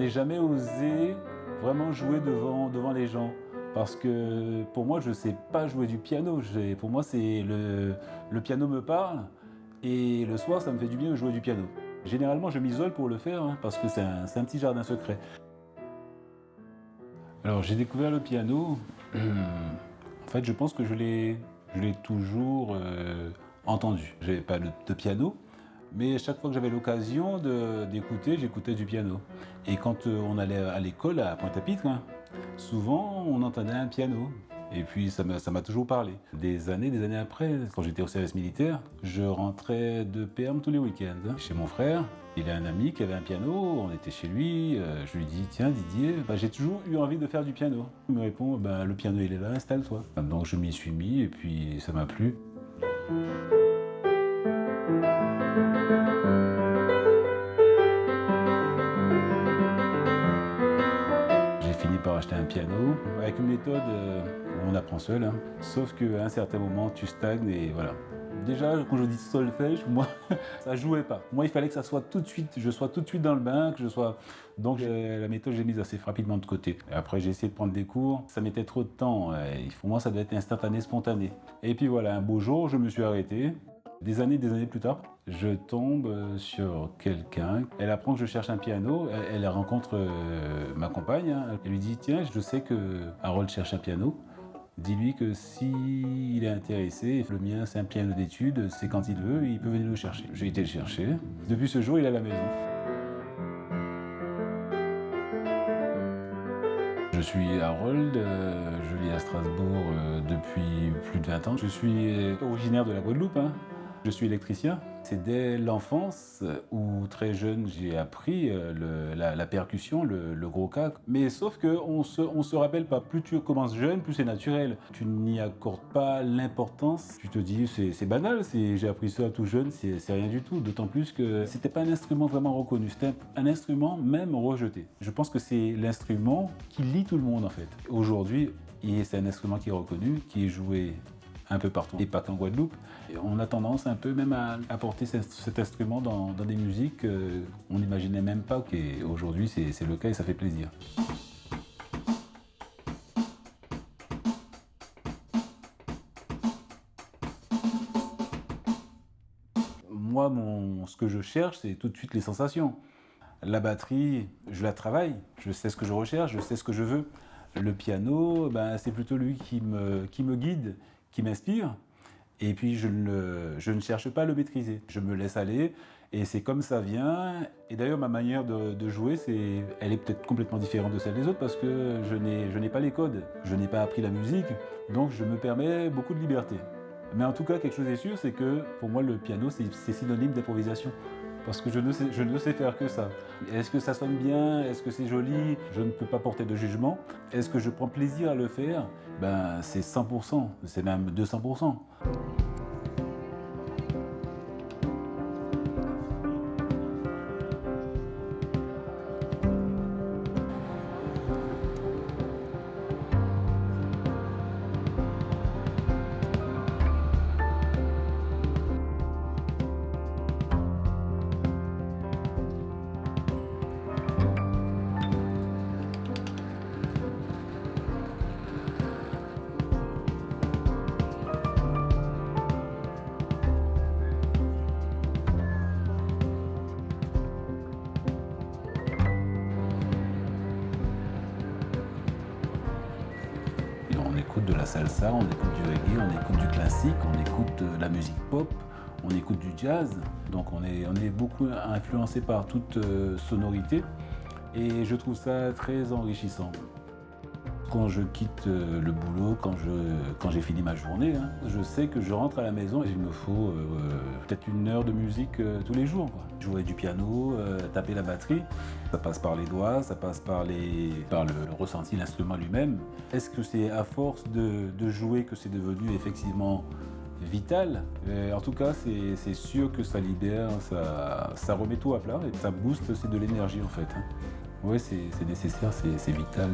j'ai jamais osé vraiment jouer devant les gens. Parce que pour moi, je ne sais pas jouer du piano. Pour moi, le piano me parle et le soir, ça me fait du bien de jouer du piano. Généralement, je m'isole pour le faire parce que c'est un petit jardin secret. Alors, j'ai découvert le piano. En fait, je pense que je l'ai toujours entendu. Je n'avais pas de piano, mais chaque fois que j'avais l'occasion d'écouter, j'écoutais du piano. Et quand on allait à l'école à Pointe-à-Pitre, souvent on entendait un piano. Et puis ça m'a toujours parlé. Des années après, quand j'étais au service militaire, je rentrais de Perm tous les week-ends chez mon frère. Il a un ami qui avait un piano, on était chez lui, je lui dis « Tiens Didier, j'ai toujours eu envie de faire du piano ». Il me répond « Le piano il est là, installe-toi ». Donc je m'y suis mis et puis ça m'a plu. J'ai fini par acheter un piano avec une méthode où on apprend seul, sauf qu'à un certain moment tu stagnes et voilà. Déjà, quand je dis solfège, moi, ça jouait pas. Moi, il fallait que ça soit tout de suite, je sois tout de suite dans le bain, que je sois... Donc, la méthode, j'ai mise assez rapidement de côté. Et après, j'ai essayé de prendre des cours. Ça mettait trop de temps. Pour moi, ça doit être instantané, spontané. Et puis voilà, un beau jour, je me suis arrêté. Des années plus tard, je tombe sur quelqu'un. Elle apprend que je cherche un piano. Elle rencontre ma compagne. Elle lui dit « Tiens, je sais que Harold cherche un piano. » Dis-lui que s'il est intéressé, le mien c'est un piano d'études, c'est quand il veut, il peut venir le chercher. J'ai été le chercher. Depuis ce jour, il est à la maison. Je suis Harold, je vis à Strasbourg depuis plus de 20 ans. Je suis originaire de la Guadeloupe. Je suis électricien. C'est dès l'enfance où très jeune j'ai appris la percussion, le gros cas. Mais sauf qu'on se rappelle pas, plus tu commences jeune, plus c'est naturel. Tu n'y accordes pas l'importance. Tu te dis c'est banal, j'ai appris ça tout jeune, c'est rien du tout. D'autant plus que c'était pas un instrument vraiment reconnu, c'était un instrument même rejeté. Je pense que c'est l'instrument qui lie tout le monde en fait. Aujourd'hui, c'est un instrument qui est reconnu, qui est joué un peu partout, et pas qu'en Guadeloupe. Et on a tendance un peu même à apporter cet instrument dans des musiques qu'on n'imaginait même pas. Et aujourd'hui, c'est le cas et ça fait plaisir. Moi, ce que je cherche, c'est tout de suite les sensations. La batterie, je la travaille, je sais ce que je recherche, je sais ce que je veux. Le piano, c'est plutôt lui qui me guide, qui m'inspire. Et puis je ne cherche pas à le maîtriser. Je me laisse aller et c'est comme ça vient. Et d'ailleurs ma manière de jouer, elle est peut-être complètement différente de celle des autres parce que je n'ai pas les codes. Je n'ai pas appris la musique, donc je me permets beaucoup de liberté. Mais en tout cas, quelque chose est sûr, c'est que pour moi le piano c'est synonyme d'improvisation. Parce que je ne sais faire que ça. Est-ce que ça sonne bien? Est-ce que c'est joli? Je ne peux pas porter de jugement. Est-ce que je prends plaisir à le faire? C'est 100%, c'est même 200%. On écoute de la salsa, on écoute du reggae, on écoute du classique, on écoute de la musique pop, on écoute du jazz. Donc on est beaucoup influencé par toute sonorité et je trouve ça très enrichissant. Quand je quitte le boulot, quand j'ai fini ma journée, je sais que je rentre à la maison et il me faut peut-être 1 heure de musique tous les jours. Jouer du piano, taper la batterie, ça passe par les doigts, ça passe par le ressenti, l'instrument lui-même. Est-ce que c'est à force de jouer que c'est devenu effectivement vital? En tout cas, c'est sûr que ça libère, ça remet tout à plat et ça booste, c'est de l'énergie en fait. Oui, c'est nécessaire, c'est vital.